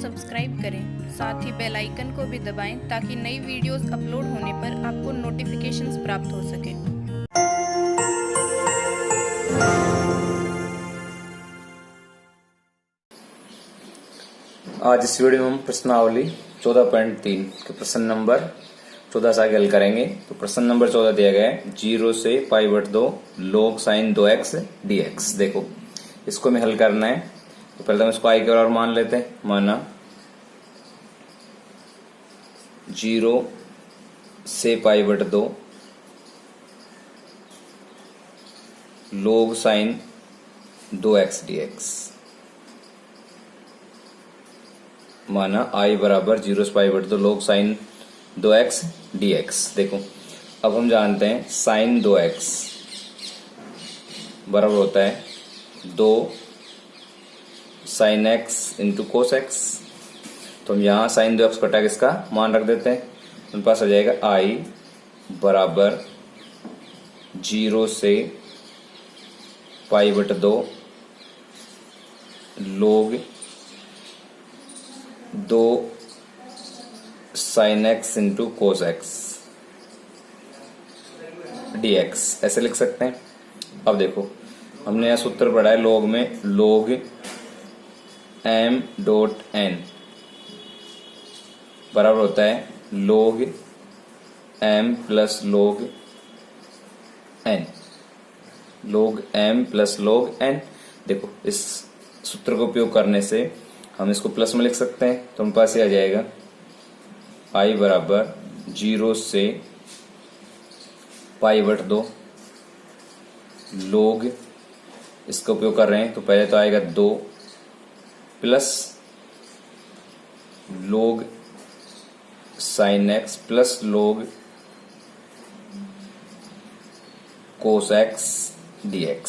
Subscribe करें, साथ ही bell icon को भी दबाएं ताकि नई वीडियोस अपलोड होने पर आपको नोटिफिकेशंस प्राप्त हो सके। आज इस वीडियो में हम प्रश्नावली 14.3 के प्रश्न नंबर 14 से आगे हल करेंगे। तो प्रश्न नंबर 14 दिया गया है 0 से π/2 log sin 2x dx। देखो इसको हमें हल करना है। तो पहले हम इसको i के बराबर मान लेते हैं। माना 0 से π/2 log sin 2x dx। माना i बराबर 0 से π/2 log sin 2x dx। देखो अब हम जानते हैं sin 2x बराबर होता है 2 sin x into cos x। तो हम यहाँ sin 2x कटा के इसका मान रख देते हैं। तो पास आ जाएगा i बराबर 0 से π/2 log 2 sin x into cos x dx ऐसे लिख सकते हैं। अब देखो हमने यह सूत्र पढ़ा है log में log m डॉट n बराबर होता है log m plus log n। log m plus log n। देखो इस सूत्र का उपयोग करने से हम इसको प्लस में लिख सकते हैं। तो हमारे पास ये आ जाएगा i बराबर 0 से π/2 log इसका उपयोग कर रहे हैं। तो पहले तो आएगा 2 plus log sin x plus log cos x dx।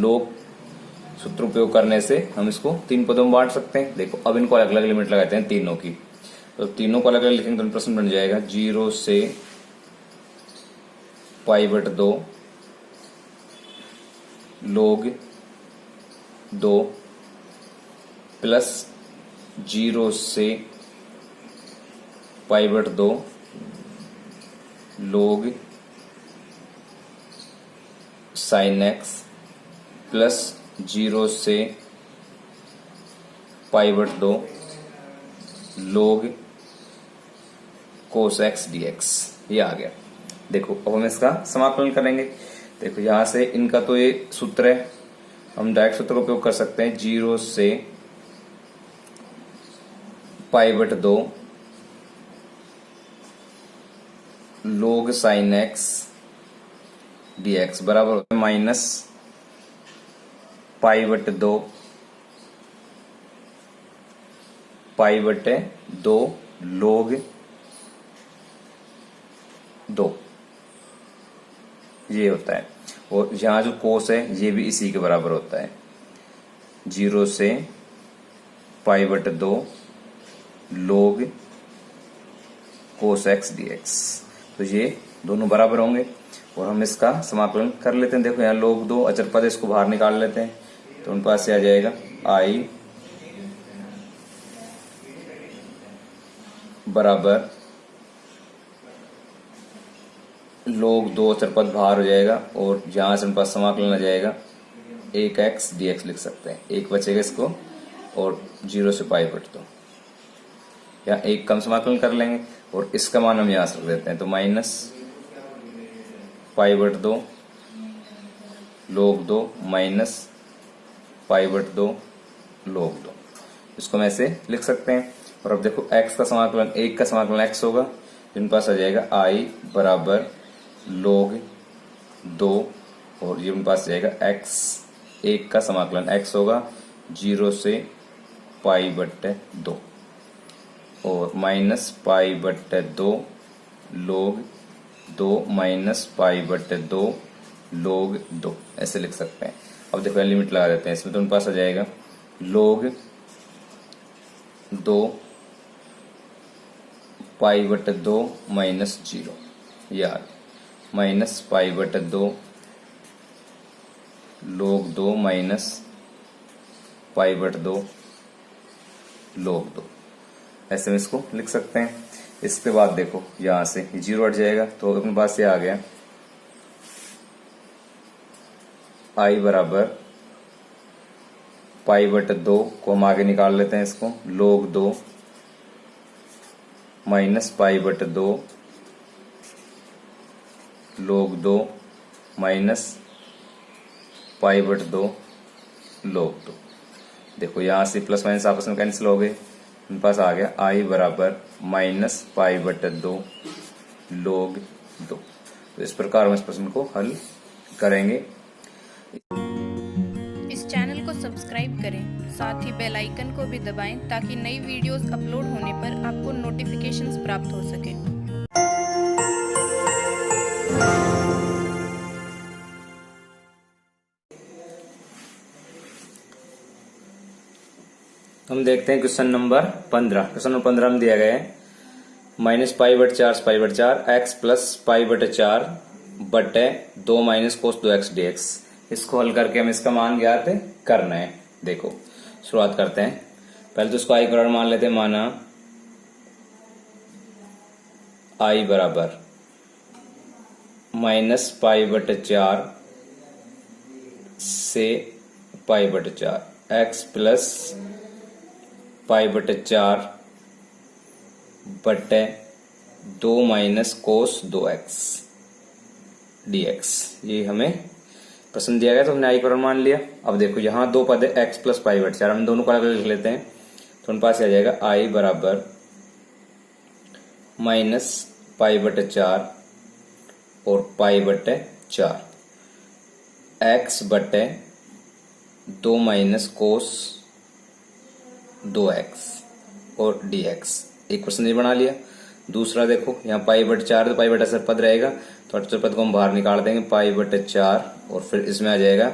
log सूत्र उपयोग करने से हम इसको 3 पदों में बांट सकते हैं। देखो अब इनको अलग अलग लिमिट लगाते हैं तीनों की। तो तीनों को अलग अलग लिखेंगे तो प्रश्न बन जाएगा 0 से π/2 log 2 प्लस 0 से π/2 log sin x प्लस 0 से π/2 log cos x dx। ये आ गया। देखो अब हम इसका समाकलन करेंगे। देखो यहां से इनका तो ये सूत्र है, हम डायरेक्ट सूत्र का उपयोग कर सकते हैं। 0 से π/2 log sin x dx बराबर होता है माइनस π/2 log 2 ये होता है। और यहाँ जो कोस है ये भी इसी के बराबर होता है 0 से π/2 log cos x dx। तो ये दोनों बराबर होंगे और हम इसका समाकलन कर लेते हैं। देखो यहाँ log 2 अचर पद, इसको बाहर निकाल लेते हैं। तो उन पास से आ जाएगा i बराबर log 2 अचर पद बाहर हो जाएगा और जहां से उन पास समाकलन आ जाएगा 1x dx लिख सकते हैं। एक बचेगा इसको और 0 से π/2 यहाँ एक कम समाकलन कर लेंगे और इसका मान हम यहां से रख देते हैं। तो माइनस π/2 log 2 माइनस π/2 log 2 इसको हम ऐसे लिख सकते हैं। और अब देखो x का समाकलन, एक का समाकलन x होगा। जिन पास आ जाएगा i बराबर log 2 और ये उन पास आ जाएगा x। एक का समाकलन x होगा 0 से π/2 और माइनस π/2 log 2 माइनस π/2 log 2 ऐसे लिख सकते हैं। अब देखो लिमिट लगा देते हैं इसमें। तो उन पास आ जाएगा log 2 π/2 माइनस 0 यार माइनस π/2 log 2 माइनस π/2 log 2। ऐसे में इसको लिख सकते हैं। इसके बाद देखो यहां से 0 हट जाएगा तो अपने पास ये आ गया I बराबर π/2 को हम आगे निकाल लेते हैं इसको, log 2 minus π/2 log 2 minus π/2 log 2। देखो यहां से प्लस माइनस आपस में कैंसिल हो गए, मेरे पास आ गया I बराबर माइनस π/2 log 2। तो इस प्रकार हम इस प्रश्न को हल करेंगे। इस चैनल को सब्सक्राइब करें, साथ ही बेल आइकन को भी दबाएं ताकि नई वीडियोस अपलोड होने पर आपको नोटिफिकेशंस प्राप्त हो सके। हम देखते हैं क्वेश्चन नंबर 15। क्वेश्चन नंबर 15 में दिया गया है -π/4 x प्लस π/4 बटे 2 माइनस कोस 2x dx। इसको हल करके हम इसका मान ज्ञात करना है। देखो शुरुआत करते हैं, पहले तो इसको I बराबर मान लेते हैं, माना I बराबर -π/4 से π/4 x प्लस π/4 बटे 2 माइनस कोस 2x dx। ये हमें प्रश्न दिया गया तो हमने I बराबर मान लिया। अब देखो यहाँ दो पद है x प्लस π/4, हम दोनों को अलग लिख लेते हैं तो उन पास आ जाएगा I बराबर माइनस π/4 और π/4 x बटे 2 माइनस कोस 2x और dx। एक क्वेश्चन ये बना लिया। दूसरा देखो यहाँ π/4 तो π/4 पद रहेगा तो अचर पद को हम बाहर निकाल देंगे, π/4 और फिर इसमें आ जाएगा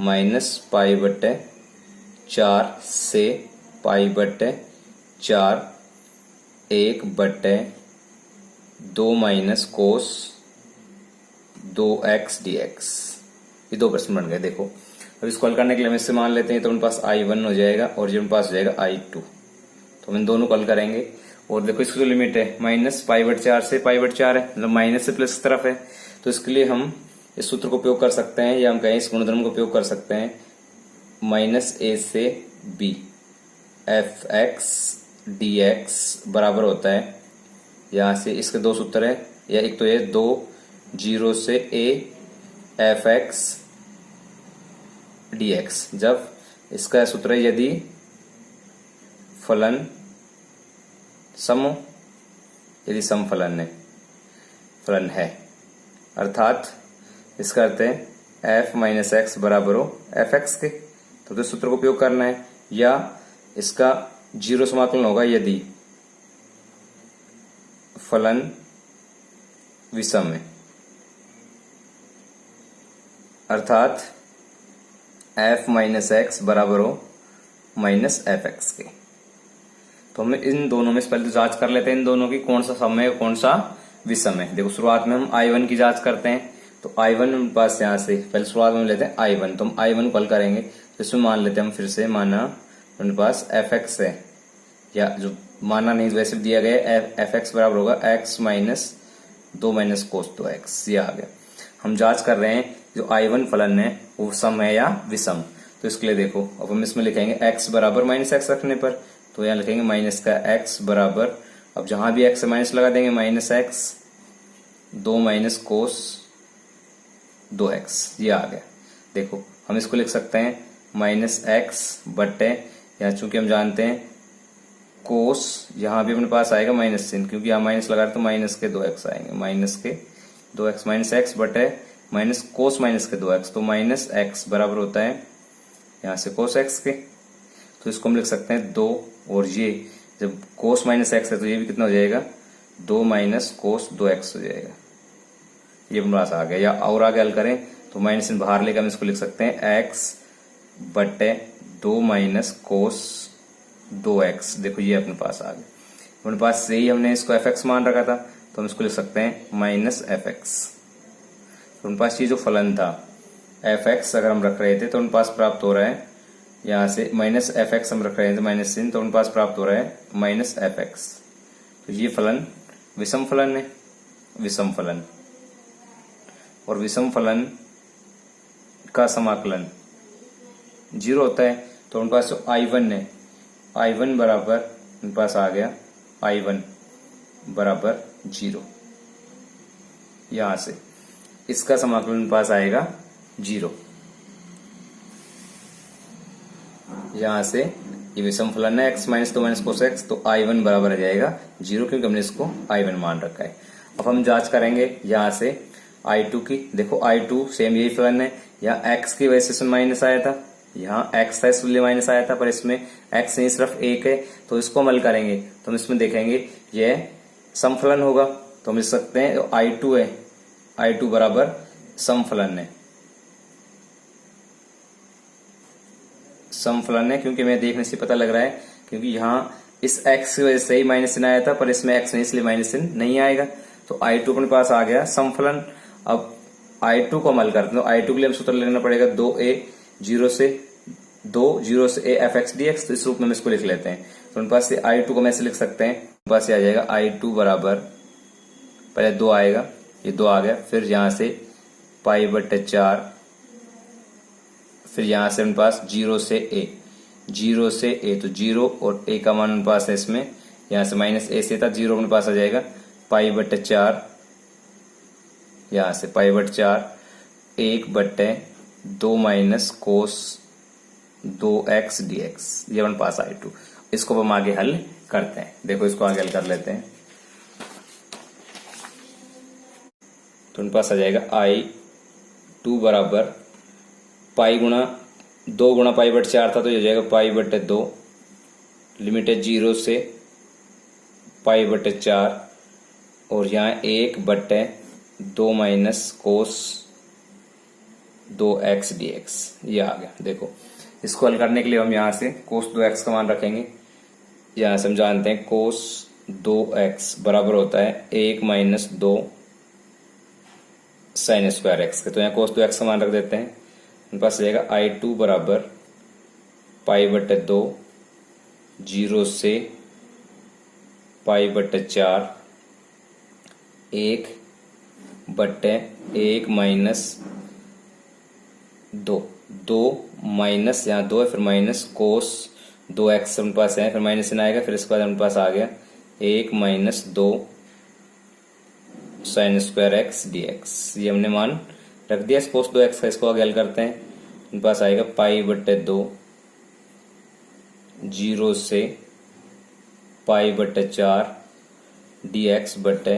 माइनस π/4 से π/4 1/2 माइनस कोस 2x dx। ये दो प्रश्न बन गए। देखो अब इसको हल करने के लिए हम इससे मान लेते हैं तो उनके पास I1 हो जाएगा और ये उनके पास हो जाएगा I2। तो हम इन दोनों को हल करेंगे और देखो इसकी जो लिमिट है -π/4 से π/4 है, मतलब माइनस से प्लस की तरफ है। तो इसके लिए हम इस सूत्र को उपयोग कर सकते हैं या हम कहें इस गुणधर्म को उपयोग कर सकते हैं, -a से b fx dx बराबर होता है, यहाँ से इसके दो सूत्र है, या एक तो ये 2 0 से a fx dx। जब इसका सूत्र है यदि फलन सम हो, यदि सम फलन है, अर्थात इसका अर्थ है f माइनस एक्स बराबर हो एफ एक्स के, तो इस सूत्र को उपयोग करना है। या इसका 0 समाकलन होगा यदि फलन विषम है, अर्थात f माइनस एक्स बराबर हो माइनस एफ एक्स के। तो हम इन दोनों में से पहले तो जांच कर लेते हैं इन दोनों की, कौन सा सम है कौन सा विषम है। देखो शुरुआत में हम I1 की जांच करते हैं तो I1 पास यहाँ से पहले शुरुआत में लेते हैं I1, तो हम I1 को हल करेंगे तो इसमें मान लेते हैं हम फिर से, माना उनके पास fx है, या जो माना नहीं वैसे दिया गया fx बराबर होगा x minus 2 minus cos 2x। ये आ गया। हम जांच कर रहे हैं जो I1 फलन है वो सम है या विषम। तो इसके लिए देखो अब हम इसमें लिखेंगे x बराबर माइनस एक्स रखने पर, तो यहाँ लिखेंगे माइनस का x बराबर, अब जहां भी x से माइनस लगा देंगे minus x 2 minus cos 2x। ये आ गया। देखो हम इसको लिख सकते हैं माइनस एक्स बटे, यहाँ चूंकि हम जानते हैं कोस, यहाँ भी अपने पास आएगा माइनस चिन्ह, क्योंकि यहाँ माइनस लगा तो माइनस के 2x आएंगे, माइनस के 2x माइनस एक्स बटे माइनस कोस माइनस के 2x, तो माइनस एक्स बराबर होता है यहाँ से कोस एक्स के। तो इसको हम लिख सकते हैं 2, और ये जब कोस माइनस एक्स है तो ये भी कितना हो जाएगा 2 माइनस कोस 2x हो जाएगा। ये अपने पास आ गया। या और आगे हल करें तो माइनस बाहर लेकर हम इसको लिख सकते हैं x बटे 2 माइनस कोस 2x। देखो ये अपने पास आ गया। अपने पास से ही हमने इसको fx मान रखा था तो हम इसको लिख सकते हैं माइनस fx। तो उनके पास ये जो फलन था fx अगर हम रख रहे थे तो उनके पास प्राप्त हो रहा है यहाँ से माइनस एफ एक्स हम रख रहे हैं तो माइनस चिन्ह, तो उनके पास प्राप्त हो रहा है माइनस एफ एक्स। तो ये फलन विषम फलन है, विषम फलन। और विषम फलन का समाकलन 0 होता है, तो उनके पास जो I1 है, I1 बराबर उनके पास आ गया I1 बराबर 0। यहां से इसका समाकलन उनके पास आएगा 0। यहां से ये विषम फलन है x minus 2 minus cos x, तो I1 बराबर आ जाएगा 0, क्योंकि हमने इसको I1 मान रखा है। अब हम जांच करेंगे यहां से I2 की। देखो I2 सेम यही फलन है, यहाँ x की वजह से इसमें माइनस आया था, यहाँ x था इसलिए माइनस आया था, पर इसमें x नहीं सिर्फ 1 है, तो इसको हम हल करेंगे तो हम इसमें देखेंगे यह समफलन होगा। तो हम लिख सकते हैं जो I2 है, I2 बराबर समफलन है, समफलन है, क्योंकि मैं देखने से पता लग रहा है, क्योंकि यहाँ इस x की वजह से ही माइनस चिन्ह आया था, पर इसमें x नहीं इसलिए माइनस चिन्ह नहीं आएगा। तो I2 अपने पास आ गया समफलन। अब I2 को हम हल करते हैं, तो I2 के लिए हम सूत्र लेना पड़ेगा 2a 0 से a F x D x. तो इस रूप में हम इसको लिख लेते हैं। तो उनके पास से I2 को हम ऐसे लिख सकते हैं, उनके पास से आ जाएगा I2 बराबर, पहले 2 आएगा, ये 2 आ गया, फिर यहां से पाई बटे 4, फिर यहां से उनके पास 0 से a, तो 0 और a का मान उनके पास है इसमें, यहां से माइनस a से था, 0 उनके पास आ जाएगा पाई बटे 4, यहां से पाई बटे 4 1 बटे 2 माइनस कोस 2x dx, ये हमारे पास I2। इसको हम आगे हल करते हैं। देखो इसको आगे हल कर लेते हैं, तो उनके पास आ जाएगा I2 बराबर पाई गुणा 2 गुणा पाई बटे 4 था, तो ये हो जाएगा पाई बटे 2, लिमिट है 0 से पाई बटे 4, और यहाँ 1 बटे 2 माइनस कोस 2x dx, ये आ गया। देखो इसको हल करने के लिए हम यहाँ से कोस 2x का मान रखेंगे। यहाँ से हम जानते हैं कोस 2x बराबर होता है 1 माइनस 2 साइन स्क्वायर x के। तो यहाँ कोस 2x का मान रख देते हैं, उनके पास जाएगा I2 बराबर पाई बटे 2 0 से पाई बटे 4 1 बटे 1 माइनस 2 माइनस यहाँ 2 है, फिर माइनस कोस 2x उनके पास है, फिर माइनस चिन्ह आएगा, फिर इसके बाद उनके पास आ गया 1 minus 2 sine square x dx, ये हमने मान रख दिया कोस 2x का। इसको आगे हल करते हैं, उनके पास आएगा पाई बटे 2 0 से पाई बटे 4 dx बटे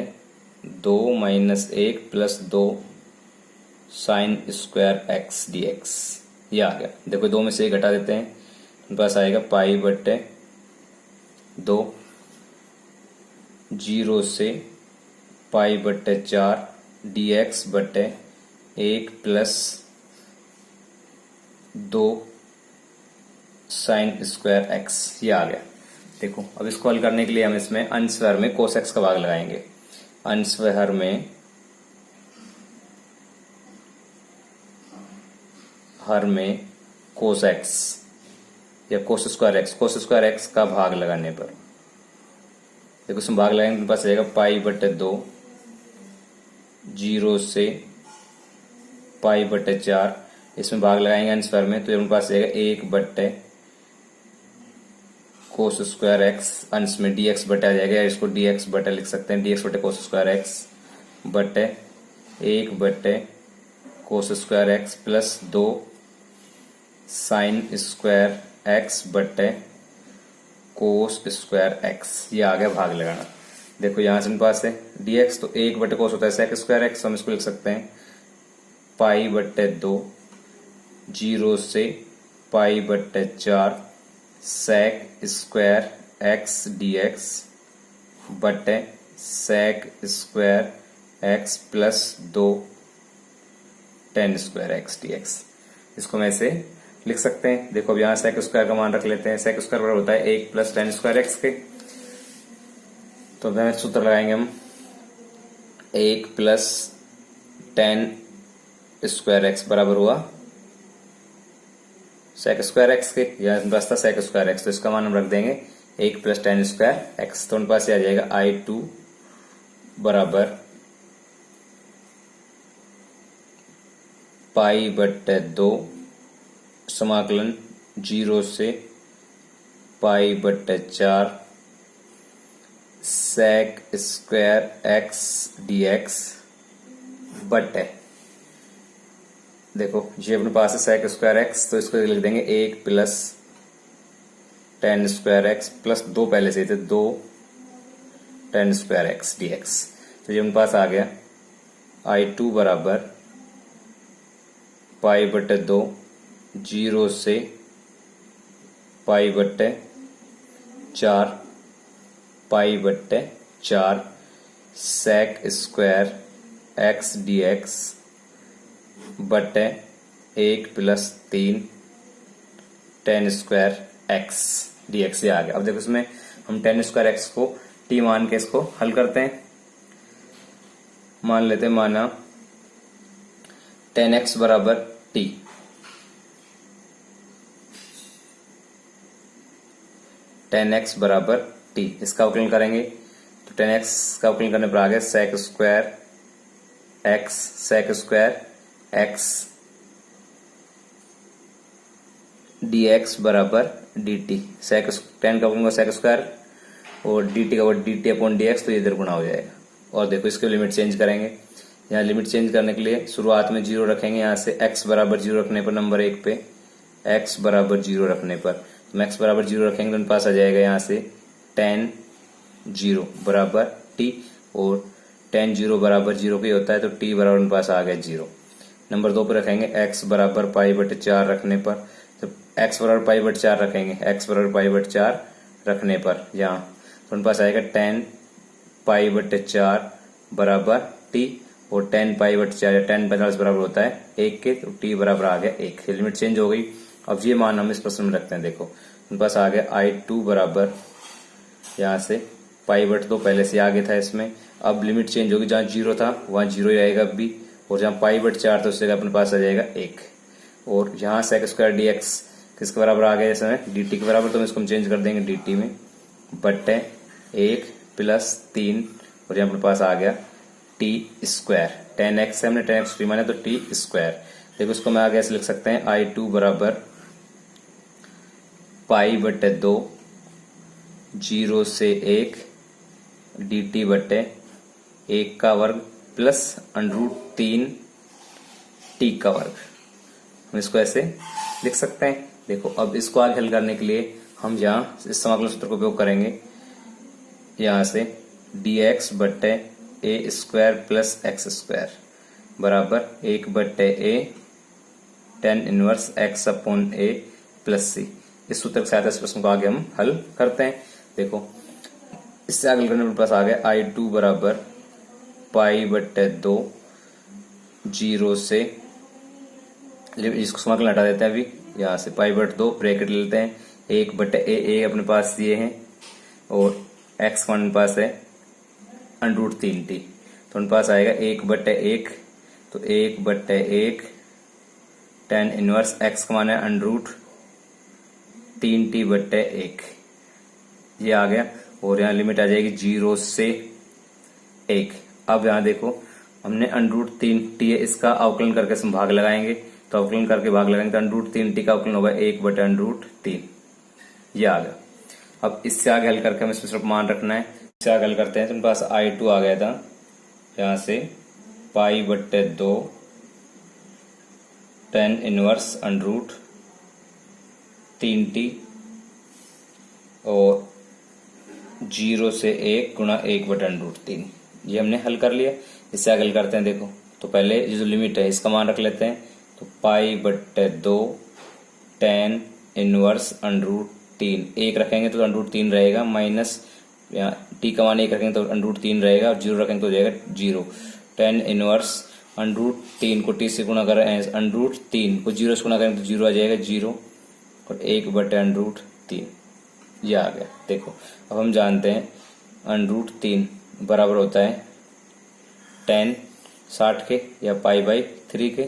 2 minus 1 plus 2 sine square x dx, ये आ गया। देखो 2 में से 1 घटा देते हैं, उनके पास आएगा पाई बटे 2 0 से पाई बटे 4 dx बटे 1 प्लस 2 साइन स्क्वायर x, ये आ गया। देखो अब इसको हल करने के लिए हम इसमें अंशहर में कोस x का भाग लगाएंगे। अंशहर में कोस x या कोस स्क्वायर x का भाग लगाने पर, देखो इसमें भाग लगाएंगे, उनके पास रहेगा पाई बटे 2 0 से पाई बटे 4, इसमें भाग लगाएंगे अंशहर में, तो उनके पास रहेगा 1 बटे कोस स्क्वायर एक्स, अंश में dx बटे आ जाएगा, इसको dx बटे लिख सकते हैं, dx बटे कोस स्क्वायर एक्स बटे 1 बटे cos square x plus 2 sine square x बटे कोस स्क्वायर एक्स, ये आ गया भाग लगाना। देखो यहां से मेरे पास है dx, तो 1 बटे कोस होता है सेक स्क्वायर एक्स, हम इसको लिख सकते हैं पाई बटे 2 0 से पाई बटे 4 सेक स्क्वायर एक्स dx बटे sec square x plus 2 ten square x dx, इसको मैं ऐसे लिख सकते हैं। देखो अब यहाँ सेक स्क्वायर का मान रख लेते हैं, सेक स्क्वायर बराबर होता है 1 प्लस टेन स्क्वायर एक्स के, तो वह सूत्र लगाएंगे हम 1 प्लस टेन स्क्वायर एक्स बराबर हुआ सेक स्क्वायर एक्स के, या बस था सेक स्क्वायर एक्स, तो इसका मान हम रख देंगे 1 प्लस टेन स्क्वायर एक्स। तो उनके पास ये आ जाएगा I2 बराबर पाई बट्टे 2 समाकलन 0 से पाई बट्टे 4 सेक स्क्वायर एक्स dx बट्टे, देखो ये अपने पास है सेक स्क्वायर एक्स, तो इसको लिख देंगे 1 plus ten square x plus 2 पहले से थे 2 टेन स्क्वायर एक्स dx। तो ये अपने पास आ गया I2 बराबर पाई बट्टे 2 0 से पाई बट्टे 4 पाई बट्टे 4 सेक स्क्वायर एक्स dx बट्टे 1 plus 3 ten square x dx से आ गया। अब देखो इसमें हम टेन स्क्वायर एक्स को t मान के इसको हल करते हैं। मान लेते हैं, माना टेन एक्स बराबर t, टेन एक्स बराबर t, इसका अवकलन करेंगे तो टेन एक्स का अवकलन करने पर आ गया सेक स्क्वायर एक्स dx बराबर dt। सेक टेन का अवकलन सेक स्क्वायर और dt का dt अपॉन dx, तो ये इधर गुणा हो जाएगा। और देखो इसके लिमिट चेंज करेंगे। यहाँ लिमिट चेंज करने के लिए शुरुआत में 0 रखेंगे, यहाँ से x बराबर 0 रखने पर नंबर 1 पे x बराबर 0 रखने पर तो x बराबर 0 रखेंगे तो उनके पास आ जाएगा यहाँ से tan 0 बराबर t, और tan 0 बराबर 0 पे होता है तो t बराबर उनके पास आ गया 0। नंबर 2 पे रखेंगे x बराबर पाई बटे 4 रखने पर, तो x बराबर पाई बटे 4 रखेंगे, x बराबर पाई बटे 4 रखने पर यहाँ तो उनके पास आएगा tan पाई बटे 4 बराबर t, और tan पाई बटे 4 या tan 45 बराबर होता है 1 के, तो t बराबर आ गया 1। लिमिट चेंज हो गई। अब ये मान हम इस प्रश्न में रखते हैं। देखो उनके पास आ गया I2 बराबर, यहाँ से पाई बटे 2 पहले से आगे था इसमें, अब लिमिट चेंज होगी, जहाँ 0 था वहाँ 0 ही रहेगा अब भी, और जहाँ पाई बटे 4 था उससे अपने पास आ जाएगा 1। और यहाँ सेक स्क्वायर dx किसके बराबर आ गया इसमें, dt के बराबर, तो इसको हम चेंज कर देंगे dt में, बट्टे 1 प्लस 3, और यहाँ अपने पास आ गया t स्क्वायर, टेन एक्स से हमने टेन एक्स माना तो t स्क्वायर। देखो इसको मैं आगे ऐसे लिख सकते हैं I2 बराबर पाई बट्टे 2 0 से 1 dt बट्टे 1 का वर्ग प्लस √3 t का वर्ग। हम इसको ऐसे लिख सकते हैं। देखो अब इसको आगे हल करने के लिए हम यहाँ इस समाकलन सूत्र का उपयोग करेंगे, यहाँ से dx बट्टे a square plus x square बराबर 1 बट्टे a tan inverse x upon a plus c। इस सूत्र के साथ इस प्रश्न को आगे हम हल करते हैं। देखो इससे आगे करने पर पास आ गया I2 बराबर पाई बट्टे 2 0 से, इसको समाकलन हटा देते हैं अभी, यहाँ से पाई बट्टे 2 ब्रैकेट ले लेते हैं, 1 बट्टे a अपने पास ये है, और x का अपने पास है √3t, तो उनके पास आएगा 1 बट्टे 1, तो 1 बट्टे 1 tan इनवर्स x का मान है √3t बट्टे 1, ये आ गया। और यहाँ लिमिट आ जाएगी 0 से 1। अब यहाँ देखो हमने √3t है, इसका अवकलन करके हम भाग लगाएंगे, तो अवकलन करके भाग लगाएंगे तो √3t का अवकलन होगा 1 बटे √3, ये आ गया। अब इससे आगे हल करके हमें इसमें सिर्फ मान रखना है। इससे आगे हल करते हैं तो मेरे पास I2 आ गया था, यहाँ से पाई बट्टे 2 tan इनवर्स √3t और 0 से 1 गुणा 1 बटे √3, ये हमने हल कर लिया। इससे आगे हल करते हैं। देखो तो पहले ये जो लिमिट है इसका मान रख लेते हैं, तो पाई बट्टे 2 tan इनवर्स √3, 1 रखेंगे तो √3 रहेगा, माइनस t का मान 1 रखेंगे तो √3 रहेगा, और 0 रखेंगे तो हो जाएगा 0। tan इनवर्स √3 को t से गुणा करें, √3 को 0 से गुणा करेंगे तो 0 आ जाएगा 0, और 1 बटे √3, ये आ गया। देखो अब हम जानते हैं √3 बराबर होता है tan 60 के या पाई बाई 3 के,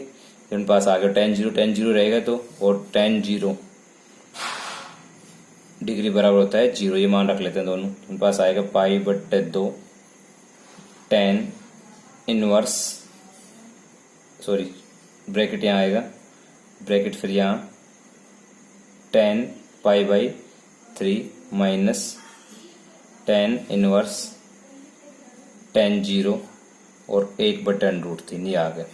अपने पास आ गया tan 0 रहेगा तो, और tan 0 डिग्री बराबर होता है 0, ये मान रख लेते हैं दोनों। अपने पास आएगा π/2 tan इनवर्स, सॉरी ब्रैकेट यहाँ आएगा, ब्रैकेट फिर यहाँ tan π/3 minus tan inverse tan 0 और 1/√3, ये आ गया।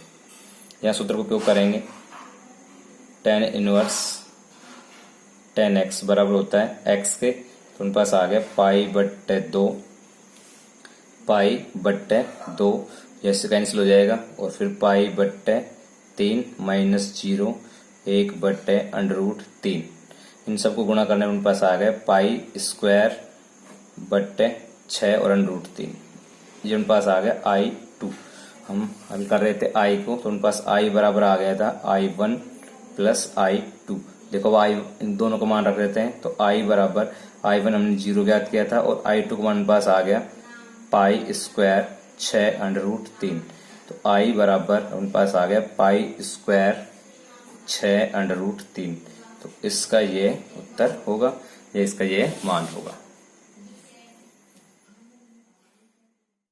यहाँ सूत्र को उपयोग करेंगे, tan इनवर्स tan x बराबर होता है x के, तो उनके पास आ गया π/2 जैसे कैंसिल हो जाएगा, और फिर π/3 माइनस 0 1/√3, इन सबको गुणा करने में उनके पास आ गया π²/6 और √3, ये उनके पास आ गया I2। हम हल कर रहे थे I को, तो उनके पास I बराबर आ गया था I1 प्लस I2। देखो I इन दोनों को मान रख लेते हैं, तो I बराबर I1 हमने 0 ज्ञात किया था, और I2 को मान पास आ गया π²6√3, तो I बराबर उनके पास आ गया π²6√3, तो इसका ये उत्तर होगा, ये इसका ये मान होगा।